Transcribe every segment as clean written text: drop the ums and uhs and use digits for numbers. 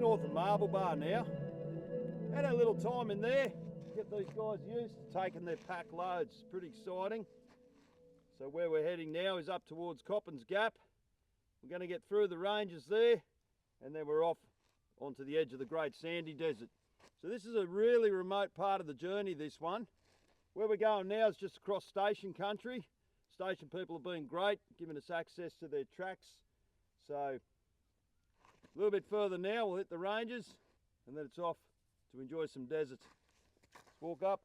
north of Marble Bar now. Had a little time in there, get these guys used to taking their pack loads. Pretty exciting. So where we're heading now is up towards Coppins Gap. We're going to get through the ranges there, and then we're off onto the edge of the Great Sandy Desert. So this is a really remote part of the journey, this one. Where we're going now is just across station country. Station people have been great, giving us access to their tracks. So a little bit further now, we'll hit the ranges, and then it's off to enjoy some deserts. Let's walk up.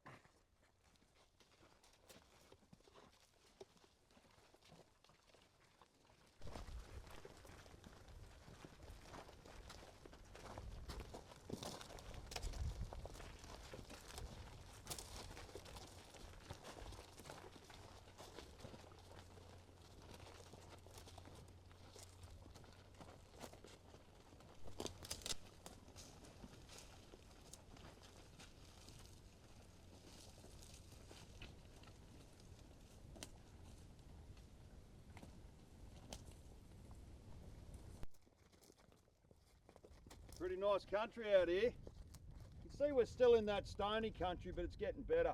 Pretty nice country out here. You can see we're still in that stony country, but it's getting better.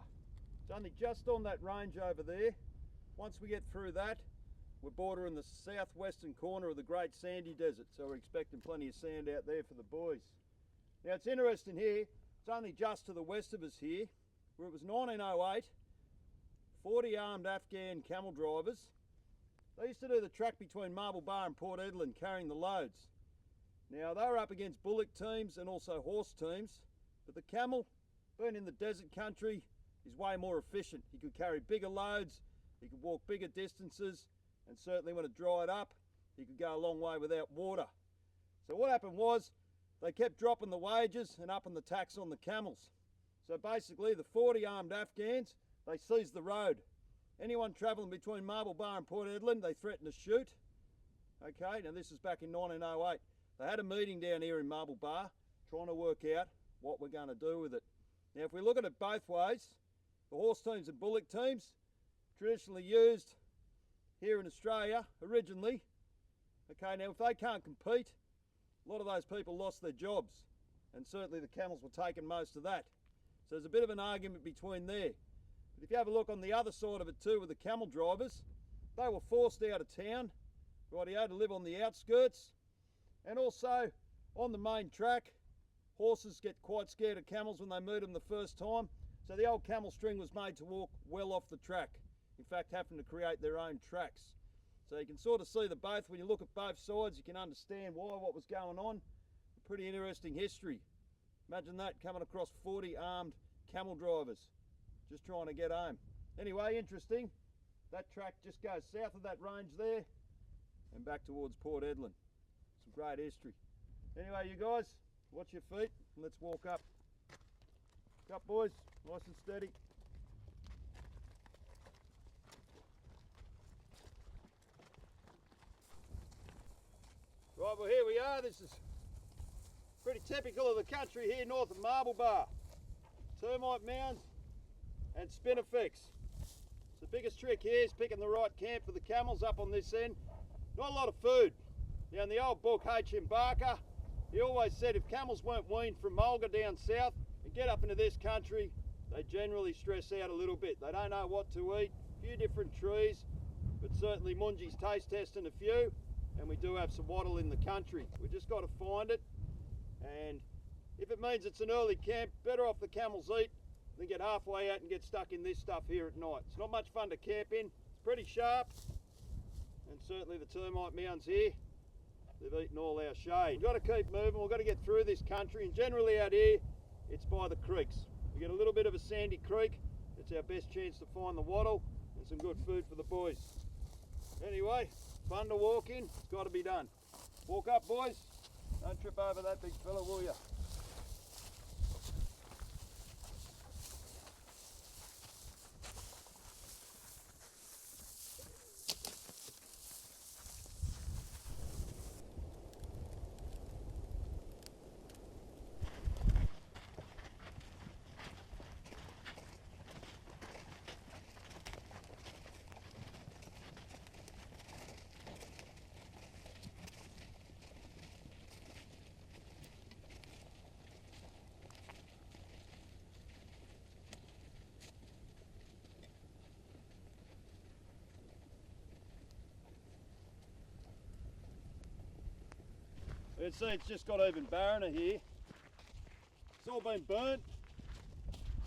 It's only just on that range over there. Once we get through that, we're bordering the southwestern corner of the Great Sandy Desert, so we're expecting plenty of sand out there for the boys. Now it's interesting here, it's only just to the west of us here, where it was 1908, 40 armed Afghan camel drivers. They used to do the track between Marble Bar and Port Edlin carrying the loads. Now they were up against bullock teams and also horse teams, but the camel, being in the desert country, is way more efficient. He could carry bigger loads, he could walk bigger distances, and certainly when it dried up, he could go a long way without water. So what happened was, they kept dropping the wages and upping the tax on the camels. So basically the 40 armed Afghans, they seized the road. Anyone travelling between Marble Bar and Port Edlin, they threatened to shoot. Okay, now this is back in 1908. They had a meeting down here in Marble Bar trying to work out what we're going to do with it. Now if we look at it both ways, the horse teams and bullock teams, traditionally used here in Australia originally. Okay, now if they can't compete, a lot of those people lost their jobs, and certainly the camels were taking most of that. So there's a bit of an argument between there. But if you have a look on the other side of it too with the camel drivers, they were forced out of town, rightio, to live on the outskirts. And also, on the main track, horses get quite scared of camels when they meet them the first time. So the old camel string was made to walk well off the track. In fact, having to create their own tracks. So you can sort of see the both. When you look at both sides, you can understand why, what was going on. A pretty interesting history. Imagine that, coming across 40 armed camel drivers, just trying to get home. Anyway, interesting. That track just goes south of that range there and back towards Port Edlin. Some great history. Anyway, you guys, watch your feet and let's walk up. Walk up, boys, nice and steady. Right, well here we are. This is pretty typical of the country here north of Marble Bar. Termite mounds and spinifex. So the biggest trick here is picking the right camp for the camels up on this end. Not a lot of food. Now in the old book, H.M. Barker, he always said if camels weren't weaned from Mulga down south and get up into this country, they generally stress out a little bit. They don't know what to eat, a few different trees, but certainly Munji's taste testing a few, and we do have some wattle in the country. We just got to find it, and if it means it's an early camp, better off the camels eat than get halfway out and get stuck in this stuff here at night. It's not much fun to camp in, it's pretty sharp, and certainly the termite mounds here, they've eaten all our shade. We've got to keep moving, we've got to get through this country, and generally out here, it's by the creeks. We get a little bit of a sandy creek, it's our best chance to find the wattle and some good food for the boys. Anyway, fun to walk in, it's got to be done. Walk up, boys, don't trip over that big fella, will you? You can see it's just got even barrener here. It's all been burnt,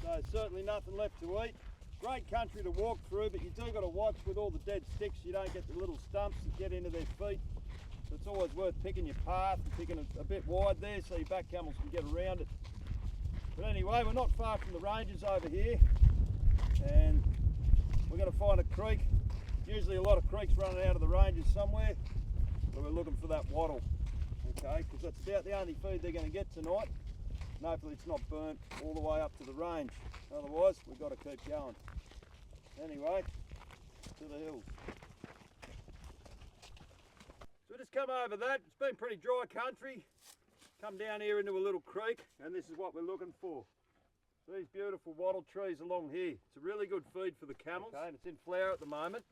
so certainly nothing left to eat. Great country to walk through, but you do got to watch with all the dead sticks. You don't get the little stumps that get into their feet. So it's always worth picking your path and picking it a bit wide there so your back camels can get around it. But anyway, we're not far from the ranges over here, and we're going to find a creek. Usually a lot of creeks running out of the ranges somewhere, but we're looking for that wattle, okay, because that's about the only feed they're going to get tonight. And hopefully it's not burnt all the way up to the range. Otherwise, we've got to keep going. Anyway, to the hills. So we just come over that. It's been pretty dry country. Come down here into a little creek, and this is what we're looking for. These beautiful wattle trees along here. It's a really good feed for the camels, okay, and it's in flower at the moment.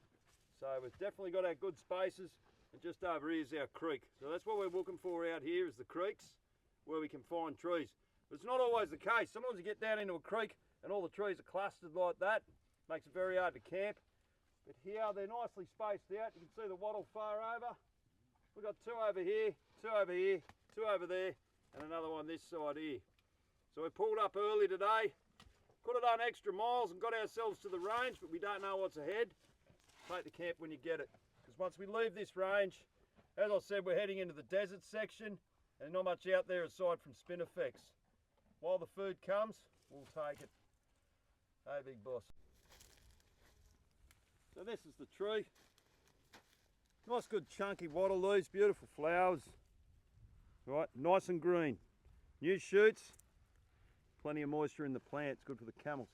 So we've definitely got our good spaces, and just over here is our creek. So that's what we're looking for out here, is the creeks where we can find trees. But it's not always the case. Sometimes you get down into a creek and all the trees are clustered like that. Makes it very hard to camp. But here they're nicely spaced out. You can see the wattle far over. We've got two over here, two over here, two over there, and another one this side here. So we pulled up early today. Could have done extra miles and got ourselves to the range, but we don't know what's ahead. Take the camp when you get it. Because once we leave this range, as I said, we're heading into the desert section, and not much out there aside from spinifex. While the food comes, we'll take it. Hey, big boss. So this is the tree. Nice good chunky wattle leaves, beautiful flowers. Right, nice and green. New shoots, plenty of moisture in the plant, it's good for the camels.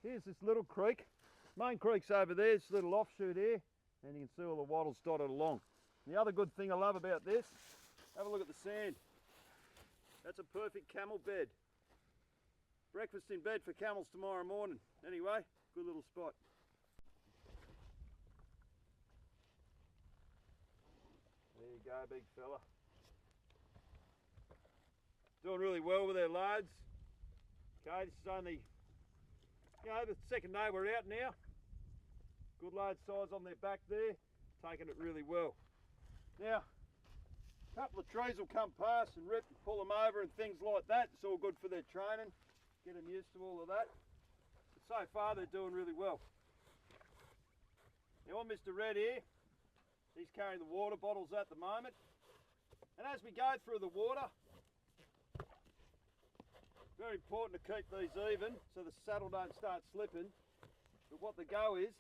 Here's this little creek. Main creek's over there, this little offshoot here, and you can see all the wattles dotted along. And the other good thing I love about this, have a look at the sand. That's a perfect camel bed. Breakfast in bed for camels tomorrow morning. Anyway, good little spot. There you go, big fella. Doing really well with our loads. Okay, this is only, the second day we're out now. Good load size on their back there, taking it really well. Now, a couple of trees will come past and rip and pull them over and things like that. It's all good for their training. Get them used to all of that. But so far they're doing really well. Now on Mr. Red here, he's carrying the water bottles at the moment. And as we go through the water, very important to keep these even so the saddle don't start slipping. But what the go is,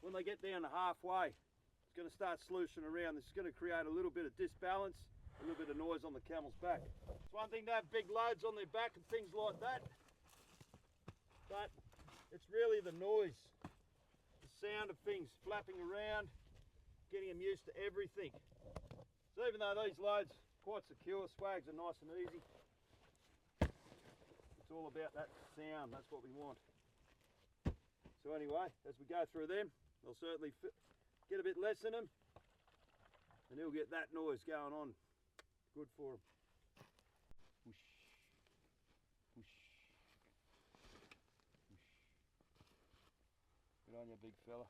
when they get down to halfway, it's going to start sluicing around. This is going to create a little bit of disbalance, a little bit of noise on the camel's back. It's one thing to have big loads on their back and things like that, but it's really the noise, the sound of things flapping around, getting them used to everything. So even though these loads are quite secure, swags are nice and easy, it's all about that sound. That's what we want. So anyway, as we go through them, they'll certainly get a bit less in them, and he'll get that noise going on. Good for him. Whoosh, whoosh, whoosh. Good on you, big fella.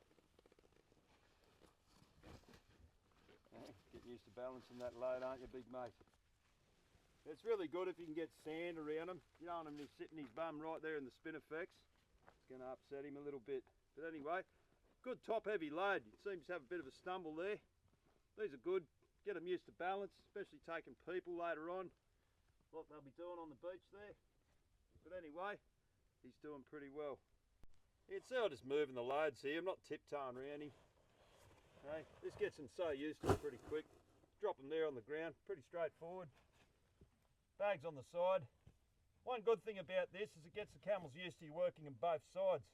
Getting used to balancing that load, aren't you, big mate? It's really good if you can get sand around him. You don't want him sitting his bum right there in the spinifex. It's going to upset him a little bit. But anyway, good top heavy load. It seems to have a bit of a stumble there. These are good. Get them used to balance, especially taking people later on. What they'll be doing on the beach there. But anyway, he's doing pretty well. You can see I'm just moving the loads here. I'm not tiptoeing around him. Okay, this gets them so used to it pretty quick. Drop them there on the ground, pretty straightforward. Bags on the side. One good thing about this is it gets the camels used to you working on both sides.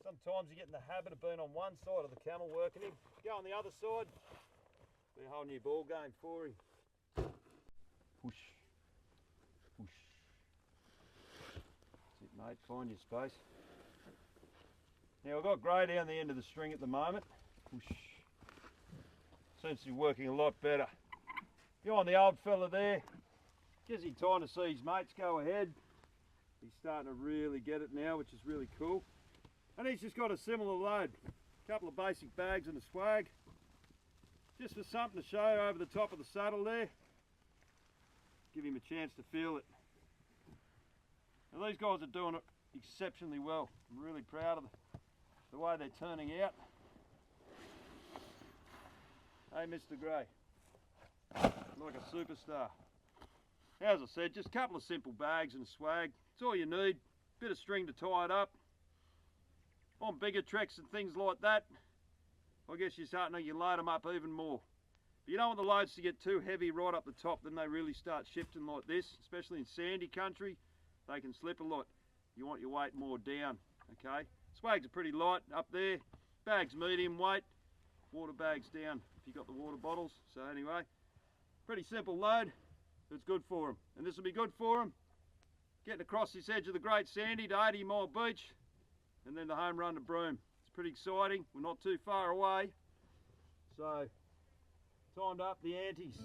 Sometimes you get in the habit of being on one side of the camel working him. Go on the other side, be a whole new ball game for him. Push, push. That's it, mate, find your space. Now I've got grey down the end of the string at the moment. Push. Seems to be working a lot better. Go on the old fella there. Gives him time to see his mates go ahead. He's starting to really get it now, which is really cool. And he's just got a similar load. A couple of basic bags and a swag. Just for something to show over the top of the saddle there. Give him a chance to feel it. Now these guys are doing it exceptionally well. I'm really proud of the way they're turning out. Hey Mr. Gray, like a superstar. As I said, just a couple of simple bags and swag. It's all you need. Bit of string to tie it up. On bigger treks and things like that, I guess you're starting to load them up even more. But you don't want the loads to get too heavy right up the top, then they really start shifting like this, especially in sandy country. They can slip a lot. You want your weight more down, okay? Swags are pretty light up there. Bags medium weight. Water bags down if you've got the water bottles. So anyway, pretty simple load. It's good for them. And this will be good for them. Getting across this edge of the Great Sandy to 80 Mile Beach. And then the home run to Broome. It's pretty exciting. We're not too far away. So, time to up the antes.